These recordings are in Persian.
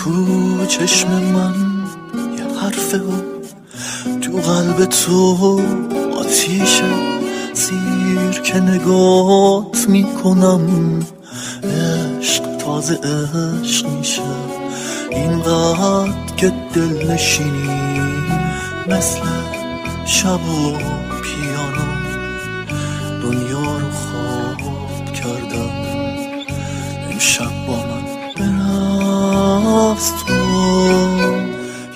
تو چشم من یه حرفه و تو قلب تو آتیشه، زیر که نگات میکنم عشق تازه عشق میشه. اینقدر که دل نشینی مثل شب و پیانو دنیا رو خواب کردم، امشب با من برقص تو.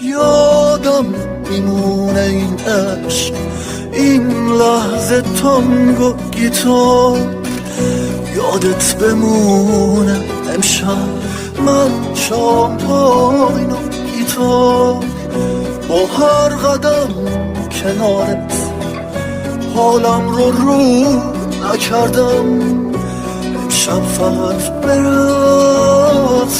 یادم میمونه این عشق، این لحظه تانگو گیتار، یادت بمونه امشب من شامپاین و گیتار. با هر قدم کنارت حالم رو نکردم، امشب فقط برقص.